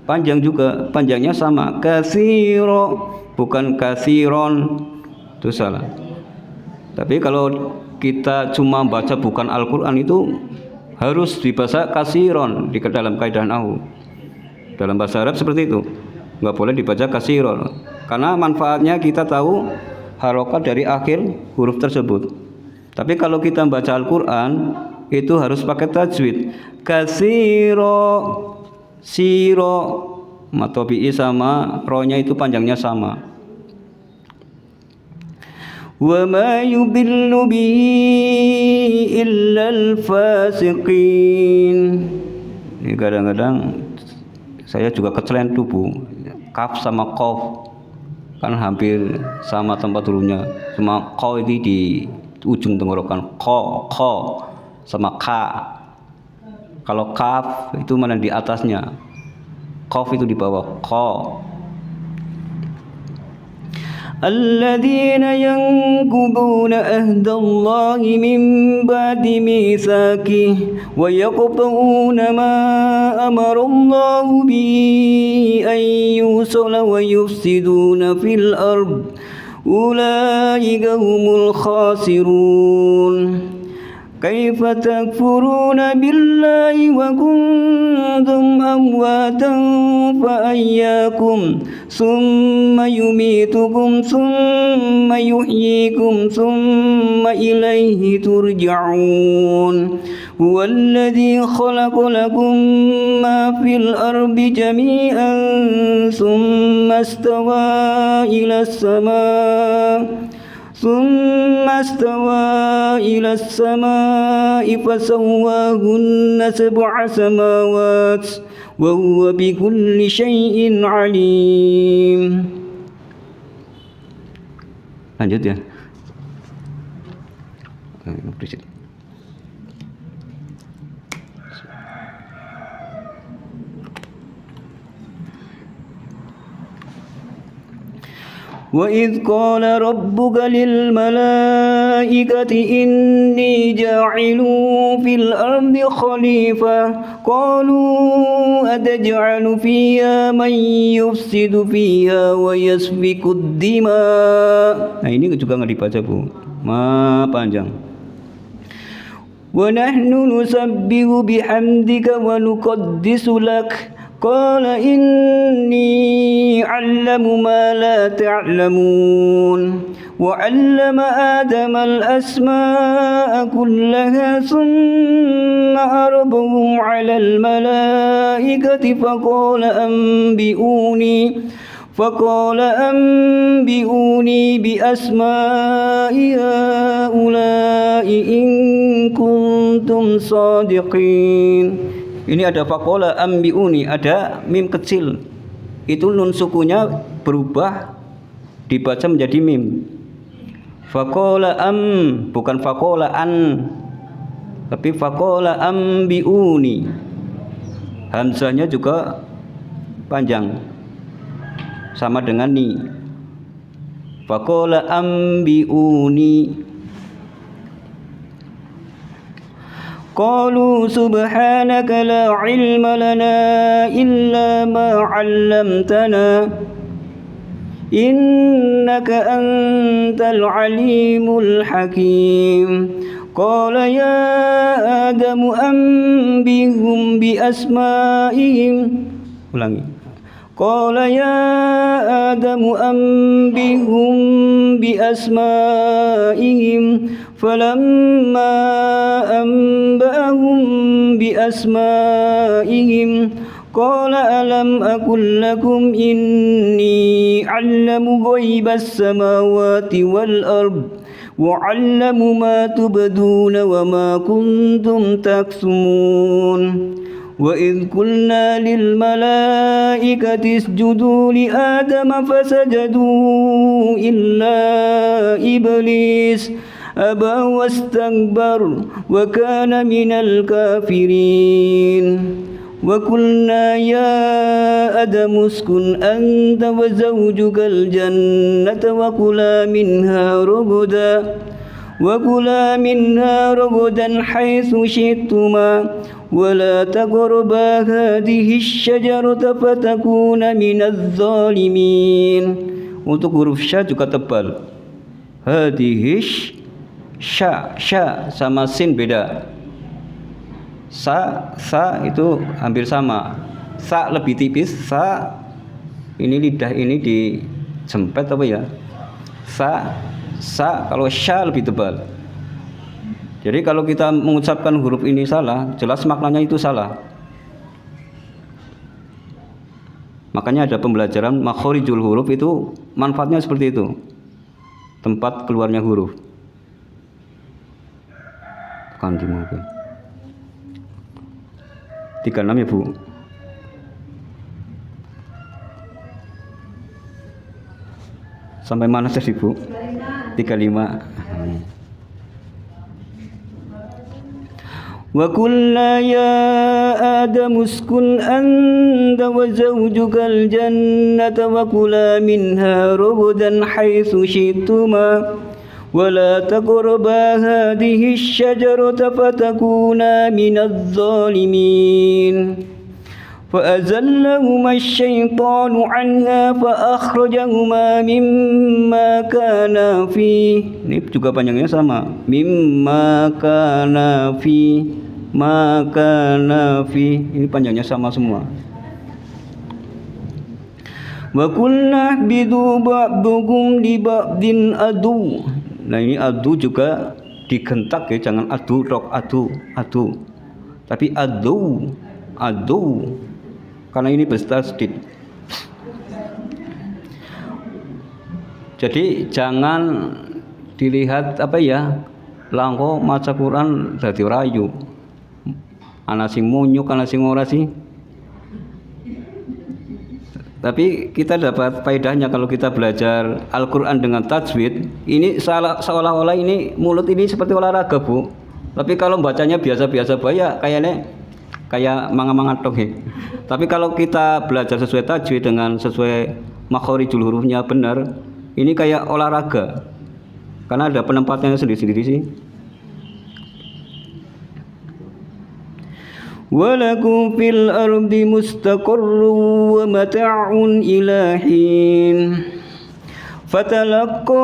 panjang juga, panjangnya sama, kathira bukan kathiron, itu salah. Tapi kalau kita cuma baca bukan Al-Quran itu harus dibaca kasiron di dalam kaidah nahwu. Dalam bahasa Arab seperti itu, nggak boleh dibaca kasiron. Karena manfaatnya kita tahu harokat dari akhir huruf tersebut. Tapi kalau kita baca Al-Quran itu harus pakai tajwid. Kasiro, siro, matobi'i sama, rohnya itu panjangnya sama. Wa ma yudillu bihi illal fasiqin. Ini kadang-kadang saya juga kecelent tubuh. Kaf sama qaf kan hampir sama tempat hurufnya. Cuma qa ini di ujung tenggorokan. Qa sama ka. Kalau kaf itu mana di atasnya. Qaf itu di bawah. Qa. الذين ينقضون عهد الله من بعد ميثاقه ويقطعون ما أمر الله به أن يوصل ويفسدون في الأرض أولئك هم الخاسرون. كيف تكفرون بالله وكنتم أمواتا فأحياكم ثم يميتكم ثم يحييكم ثم إليه ترجعون. هو الذي خلق لكم ما في الأرض جميعا ثم استوى إلى السماء فسواهن 7 سماوات وهو بكل شيء عليم. Lanjut ya. وَإِذْ قَالَ رَبُّكَ لِلْمَلَائِكَةِ إِنِّي جَاعِلٌ فِي الْأَرْضِ خَلِيفَةً قَالُوا أَتَجْعَلُ فِيهَا مَن يُفْسِدُ فِيهَا وَيَسْفِكُ الدِّمَاءَ. Nah ini juga nggak dibaca Bu, panjang. وَنَحْنُ نُسَبِّحُ بِحَمْدِكَ وَنُقَدِّسُ لَكَ قال إني أعلم ما لا تعلمون وعلم آدم الأسماء كلها ثم عرضهم على الملائكة فقال أنبئوني بأسماء هؤلاء إن كنتم صادقين. Ini ada faqala ambiuni, ada mim kecil. Itu nun sukunya berubah dibaca menjadi mim. Faqala bukan faqala an, tapi faqala ambiuni. Hamzahnya juga panjang. Sama dengan ni. Faqala ambiuni. قالوا سبحانك لا علم لنا إلا ما علمتنا إنك أنت العليم الحكيم قال يا آدم أنبئهم بأسمائهم قال يا آدم أنبئهم بأسمائهم فلما أنبأهم بأسمائهم قال ألم أقل لكم إني أعلم غيب السماوات والأرض وأعلم ما تبدون وما كنتم تكتمون وإذ قلنا للملائكة اسجدوا لآدم فسجدوا إلا إبليس أبى واستكبر وكان من الكافرين وقلنا يا آدم اسكن أنت وزوجك الجنة وكلا منها رغدا حيث شئتما ولا تقربا هذه الشجرة فتكون من الظالمين. Untuk huruf sya juga tebal. Hadihish sya sama sin beda. Sa itu hampir sama. Sa lebih tipis, sa ini lidah ini dijempet apa ya? Sa kalau sya lebih tebal. Jadi kalau kita mengucapkan huruf ini salah, jelas maknanya itu salah. Makanya ada pembelajaran makhorijul huruf itu manfaatnya seperti itu. Tempat keluarnya huruf. Kanti mungkin. 36 ya Bu. Sampai mana tadi Bu? 35. وَقُلْنَا يَا آدَمُ اسْكُنْ أَنْتَ وَزَوْجُكَ الْجَنَّةَ وَكُلَا مِنْهَا رَغَدًا حَيْثُ شِئْتُمَا وَلَا تَقْرَبَا هَذِهِ الشَّجَرَةَ فَتَكُونَا مِنَ الظَّالِمِينَ فَأَزَلَّهُمَا الشَّيْطَانُ عَنْهَا فَأَخْرَجَهُمَا مِمَّا كَانَا فِيهِ. Ini juga panjangnya sama. Mimma kana fi, ma kana fi. Ini panjangnya sama semua. Wa qulna bidu ba'dukum li ba'din adu. Nah ini adu juga digentak ya, jangan adu rok adu. Tapi adu. Karena ini bertasdid. Jadi jangan dilihat apa ya, langko maca Quran dadi rayu. Ana sing munyuk, ana sing ora sih. Tapi kita dapat faedahnya kalau kita belajar Al-Quran dengan tajwid. Ini seolah-olah ini mulut ini seperti olahraga, Bu. Tapi kalau bacanya biasa-biasa ya kayaknya kayak manga-manga tok. Tapi kalau kita belajar sesuai tajwid dengan sesuai makhorijul hurufnya benar, ini kayak olahraga. Karena ada penempatannya sendiri-sendiri sih. Walakum fil ardi mustaqarrun wa mata'un ila hin. Fatalaqqa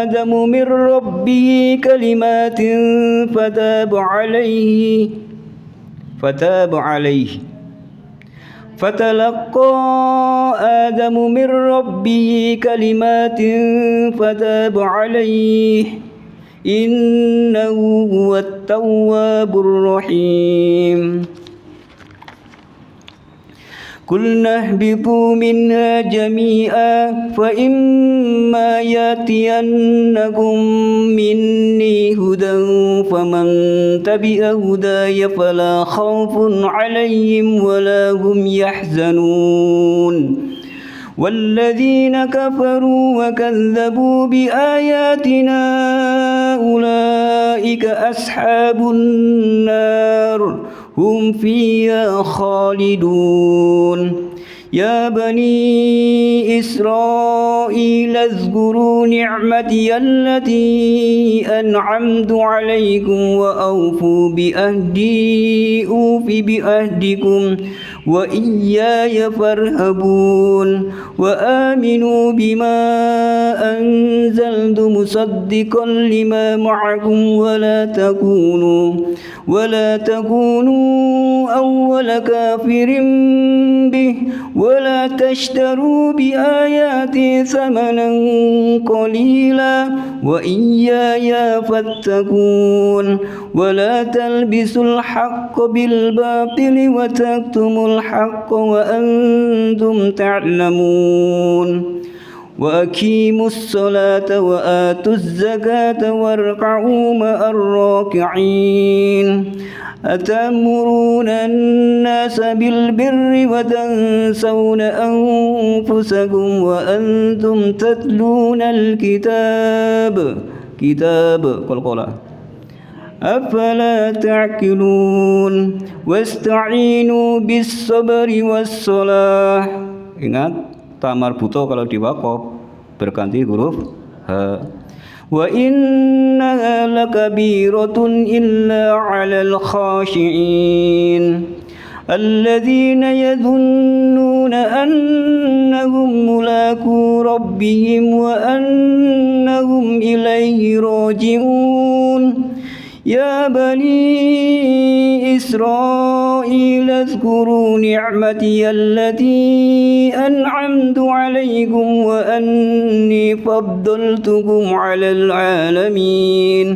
Adamu min rabbihi kalimatin fataba alaihi. Fatalaqqa Adamu min rabbihi kalimatin fataba alaihi. Innahu huwat tawwabur rahim. Qulna ihbitu minha jami'a fa imma yatiyannakum minni hudan faman tabi'a hudaya fala khawfun 'alaihim wala hum yahzanun. والذين كفروا وكذبوا بآياتنا أولئك أصحاب النار هم فيها خالدون. يا بني إسرائيل اذكروا نعمتي التي أنعمت عليكم وأوفوا بأهدي أوف بأهدكم وإياي فارهبون. وآمنوا بما أنزلت مصدقا لما معكم ولا تكونوا أول كافر به ولا تشتروا بآياتي ثمنا قليلا وإياي فاتقون. ولا تلبسوا الحق بالباطل وتكتموا الحق وأنتم تعلمون. وأقيموا الصلاة وآتوا الزكاة واركعوا مع الراكعين. أتأمرون الناس بالبر وتنسون أنفسكم وأنتم تتلون الكتاب قل أفلا تعقلون. واستعينوا بالصبر والصلاة. Ingat, tamar buto kalau diwaqaf berganti huruf ha. Wa innaha lakabiratun illa 'alal khashi'in alladzina yadhunnuna annahum mulaqu rabbihim wa annahum ilayhi raji'un. يا بني إسرائيل اذكروا نعمتي التي أنعمت عليكم وأني فضلتكم على العالمين.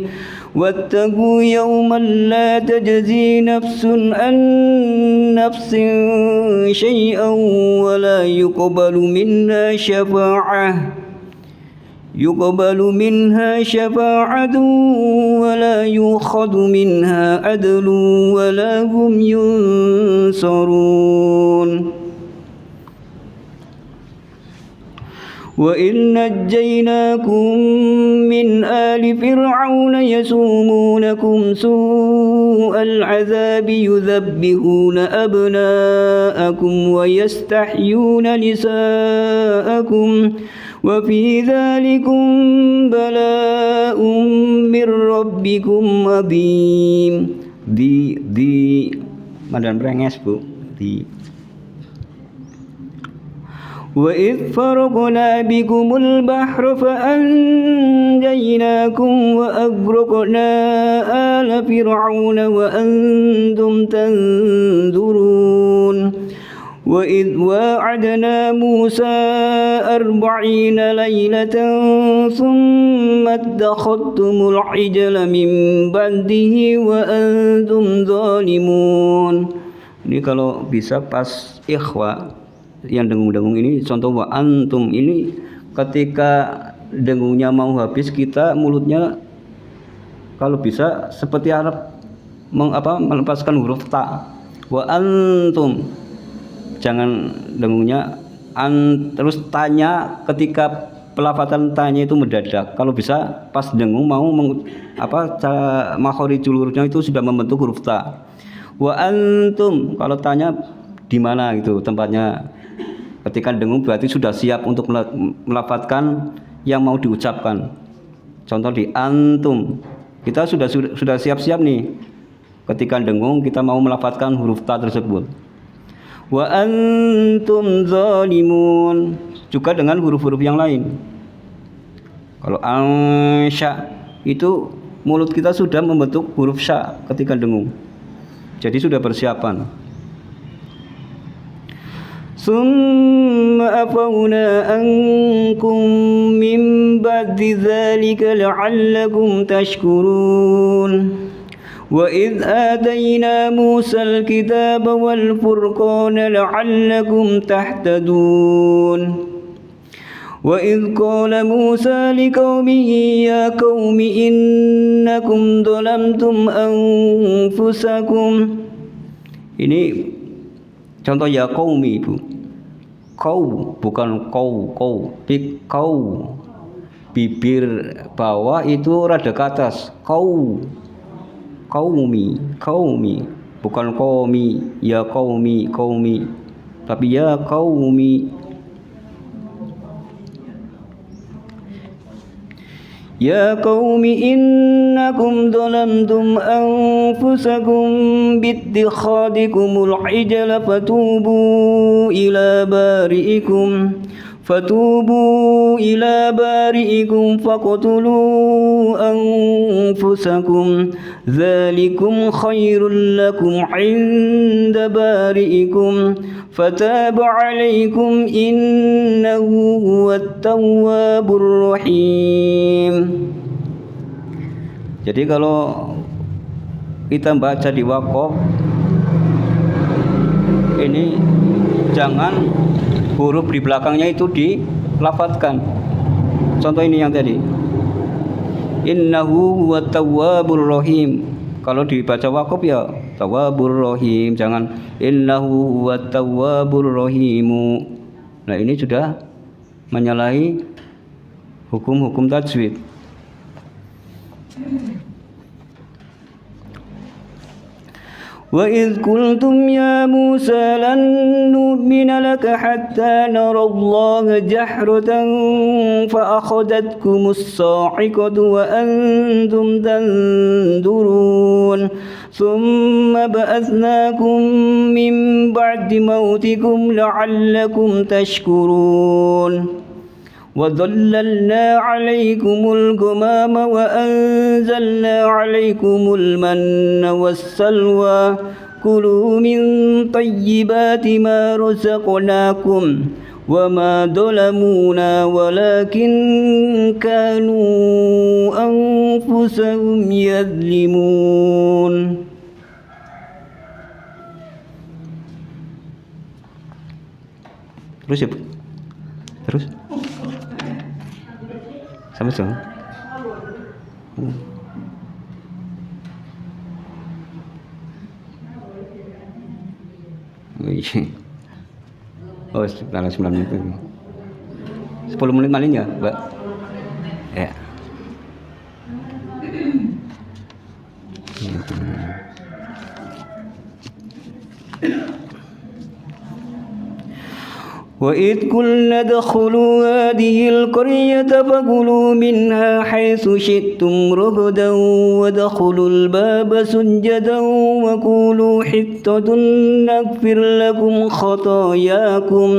واتقوا يوما لا تجزي نفس عن نفس شيئا ولا يقبل منها شفاعة ولا يؤخذ منها عدل ولا هم ينصرون. وإذ نجيناكم من آل فرعون يسومونكم سوء العذاب يذبحون أبناءكم ويستحيون نساءكم وفي ذلكم بلاء من ربكم عظيم. Di madan brenges, Bu. وإذ فرقنا بكم البحر فأنجيناكم وأغرقنا آل فرعون وأنتم تنظرون. وإذ واعدنا موسى 40 ليلة ثم اتخذتم العجل من بعده وأنتم ظالمون. Ini kalau bisa pas ikhwa yang dengung-dengung ini, contoh wa antum ini ketika dengungnya mau habis, kita mulutnya kalau bisa seperti Arab melepaskan huruf ta. Wa antum jangan dengungnya terus tanya ketika pelafatan tanya itu mendadak. Kalau bisa pas dengung mau makhorijul hurufnya itu sudah membentuk huruf ta. Wa antum, kalau tanya di mana gitu tempatnya. Ketika dengung berarti sudah siap untuk melafatkan yang mau diucapkan. Contoh di antum, kita sudah siap-siap nih. Ketika dengung kita mau melafatkan huruf ta tersebut. Wa antum zalimun, juga dengan huruf-huruf yang lain. Kalau ansya itu mulut kita sudah membentuk huruf sya ketika dengung. Jadi sudah persiapan. Summa afawna ankum min ba'di dzalika la'allakum tashkurun. Wa idh atayna Musa al-kitaba wal furqana la'allakum tahtadun. Wa idh qala Musa liqaumihi ya qaumi innakum dhalamtum anfusakum. Ini contoh ya qaumi, Ibu. Kau bukan kau. Bibir bawah itu rada ke atas. Qaumi, bukan qaumi, ya qaumi, tapi ya qaumi. Ya qaumi innakum dhalamtum anfusakum bittikhadikumul ijla fatubu ila bari'ikum faqtulu anfusakum dzalikum khairul lakum 'inda bari'ikum fataba 'alaikum innahu huwat tawwabur rahim. Jadi kalau kita baca di waqaf ini jangan huruf di belakangnya itu dilafatkan. Contoh ini yang tadi. Innahu huwat tawwabur rahim. Kalau dibaca waqaf ya tawwabur rahim, jangan innahu huwat tawwabur rahimu. Nah, ini sudah menyalahi hukum-hukum tajwid. Wa idh qultum ya Musa lan nu'mina laka hatta nara Allah jahratan fa akhadhatkumus sa'iqatu wa antum tanzurun thumma ba'athnakum min ba'di mautikum la'allakum tashkurun. وَظَلَّلْنَا عَلَيْكُمُ الْغَمَامَ وَأَنزَلْنَا عَلَيْكُمُ الْمَنَّ وَالسَّلْوَىٰ كُلُوا مِن طَيِّبَاتِ مَا رَزَقْنَاكُمْ وَمَا ظَلَمُونَا وَلَكِن كَانُوا أَنفُسَهُمْ يَظْلِمُونَ. Terus ya, terus sama dong. Oh, sekitar 9 menit. 10 menit malingnya, Mbak. Ya. وَإِذْ قُلْنَا ادْخُلُوا هَٰذِهِ الْقَرْيَةَ فَكُلُوا مِنْهَا حَيْثُ شِئْتُمْ رَغَدًا وَادْخُلُوا الْبَابَ سُجَّدًا وَقُولُوا حِطَّةٌ نَغْفِرْ لَكُمْ خَطَايَاكُمْ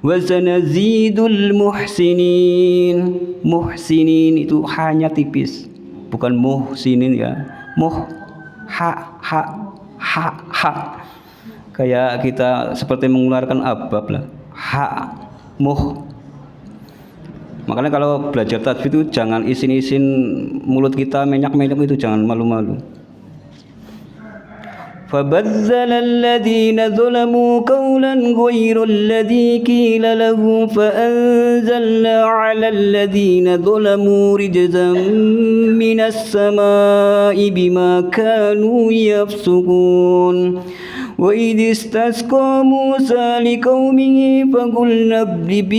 وَسَنَزِيدُ الْمُحْسِنِينَ. Muhsinin itu hanya tipis, bukan muhsinin ya. Ha. Kayak kita seperti mengeluarkan abab lah. Makanya kalau belajar tajwid itu jangan isin-isin mulut kita menyak-menyak, itu jangan malu-malu. فَبَدَّلَ الَّذِينَ ظَلَمُوا قَوْلًا غَيْرَ الَّذِي قِيلَ لَهُمْ فَأَنزَلْنَا عَلَى الَّذِينَ ظَلَمُوا رِجْزًا مِنَ السَّمَاءِ بِمَا كَانُوا يَفْسُقُونَ وإذ استسقى موسى لقومه فقلنا اضرب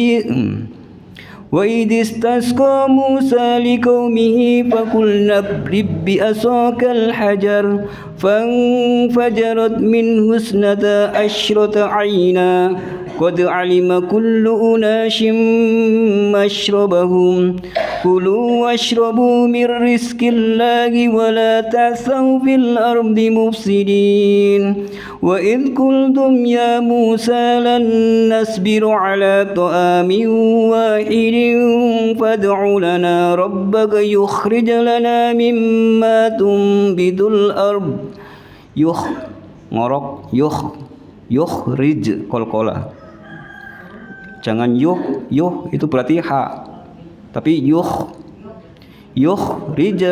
وإذ استسقى موسى لقومه فقلنا اضرب بعصاك الحجر فانفجرت منه 12 عينا قد علم كل أناس مشربهم كلوا واشربوا من رزق الله ولا تعثوا في الأرض مفسدين وإذ قلتم يا موسى لن نصبر على طعام واحد فادع لنا ربك يخرج لنا مما تنبت الأرض yukhrij qalqalah. Jangan yuh itu berarti ha. Tapi yukhrij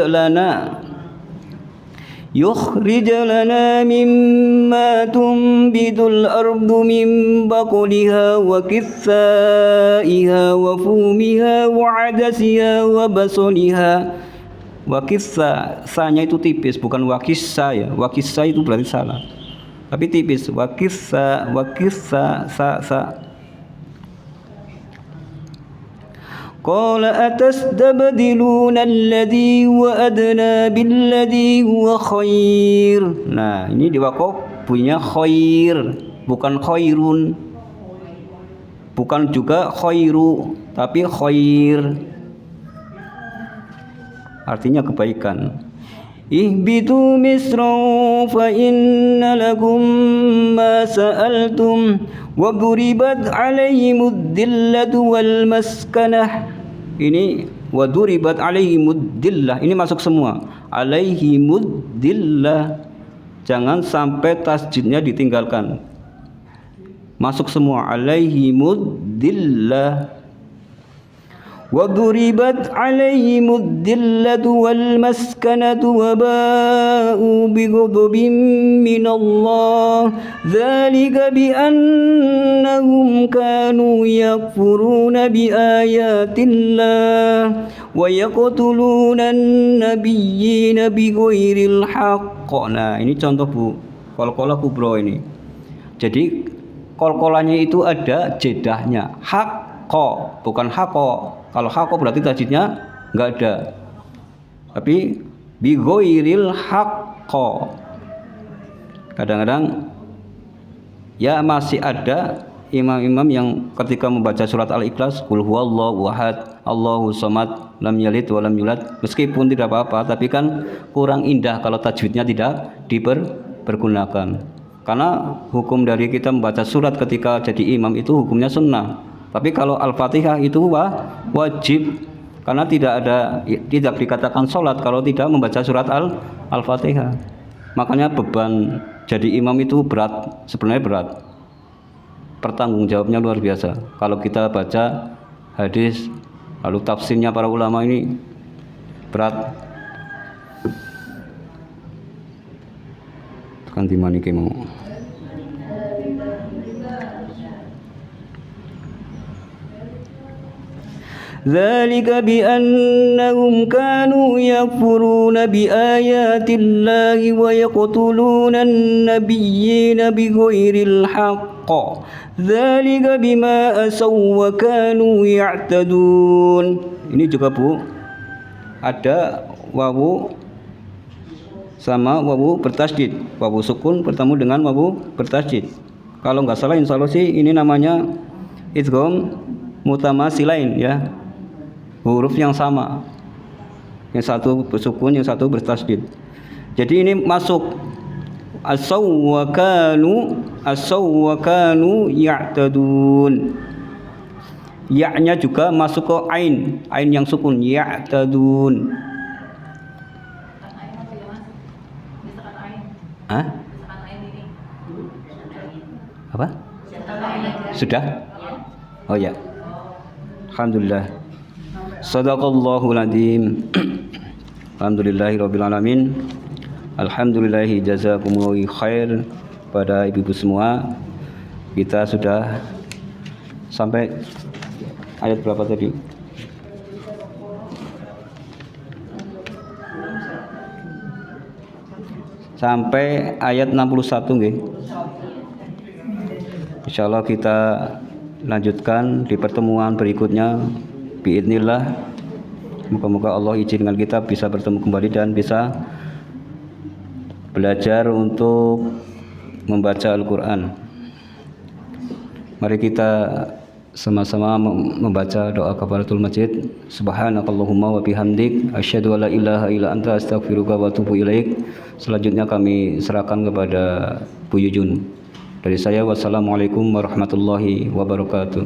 lana mimma tunbitul ardu min baqliha wa qithaiha wa fumiha wa adasiha wa basaliha. Wakissa, sa-nya itu tipis, bukan wakissa ya. Wakissa itu berarti salah. Tapi tipis. Wakissa, sa. Qala atastabdiluna alladhi wa adna billadhi huwa khair. Nah, ini di waqaf bunyinya khair, bukan khairun. Bukan juga khairu, tapi khair. Artinya kebaikan. Ihbitu misran fa inna lakum ma sa'altum wa duribat 'alaihimud dillatu wal maskanah. Ini wa duribat 'alaihimud dillah. Ini masuk semua. 'Alaihimud dillah. Jangan sampai tasjidnya ditinggalkan. Masuk semua. 'Alaihimud dillah. وَضُرِبَتْ عَلَيْهِمُ الذِّلَّةُ وَالْمَسْكَنَةُ وَبَاءُوا بِغَضَبٍ مِّنَ اللَّهِ ذَلِكَ بِأَنَّهُمْ كَانُوا يَكْفُرُونَ بِآيَاتِ اللَّهِ وَيَقْتُلُونَ النَّبِيِّينَ بِغَيْرِ الْحَقِّ. Nah, ini contoh Bu, qalqalah kubra ini. Jadi qalqalahnya itu ada jedahnya, haqqa, bukan haqqa. Kalau haqqa berarti tajwidnya enggak ada. Tapi bi ghairil haqqa. Kadang-kadang ya masih ada imam-imam yang ketika membaca surat Al-Ikhlas, qul huwallahu ahad, Allahu samad, lam yalid wa lam yulad, meskipun tidak apa-apa, tapi kan kurang indah kalau tajwidnya tidak dipergunakan. Karena hukum dari kita membaca surat ketika jadi imam itu hukumnya sunnah. Tapi kalau Al-Fatihah itu wajib, karena tidak dikatakan sholat kalau tidak membaca surat Al-Fatihah. Makanya beban jadi imam itu berat, sebenarnya berat. Pertanggung jawabnya luar biasa. Kalau kita baca hadis, lalu tafsirnya para ulama ini berat. Kan dimana mau? ذلك بأنهم كانوا يكفرون بآيات الله ويقتلون النبيين بغير الحق ذلك بما أسوا وكانوا يعتدون. Ini juga Bu, ada wawu sama wawu bertasydid, wawu sukun bertemu dengan wawu bertasydid. Kalau nggak salah insya Allah sih ini namanya idgham mutamasilain ya, huruf yang sama, yang satu bersukun, yang satu bertasydid. Jadi ini masuk asaw wa kanu ya'tadun. Ya-nya juga masuk ke ain yang sukun, ya'tadun. Hah? Apa? Sudah? Oh ya. Alhamdulillah. Shadaqallahul adzim. Alhamdulillahirabbil alamin. Alhamdulillahi jazakumullahu khair pada ibu-ibu semua. Kita sudah sampai ayat berapa tadi? sampai ayat 61 nggih. Insyaallah kita lanjutkan di pertemuan berikutnya biidznillah. Moga-moga Allah izinkan kita bisa bertemu kembali dan bisa belajar untuk membaca Al-Qur'an. Mari kita sama-sama membaca doa kafaratul masjid. Subhanakallahumma wa bihamdik asyhadu an la ilaha illa anta astaghfiruka wa atubu ilaik. Selanjutnya kami serahkan kepada Bu Yujun. Dari saya, wassalamualaikum warahmatullahi wabarakatuh.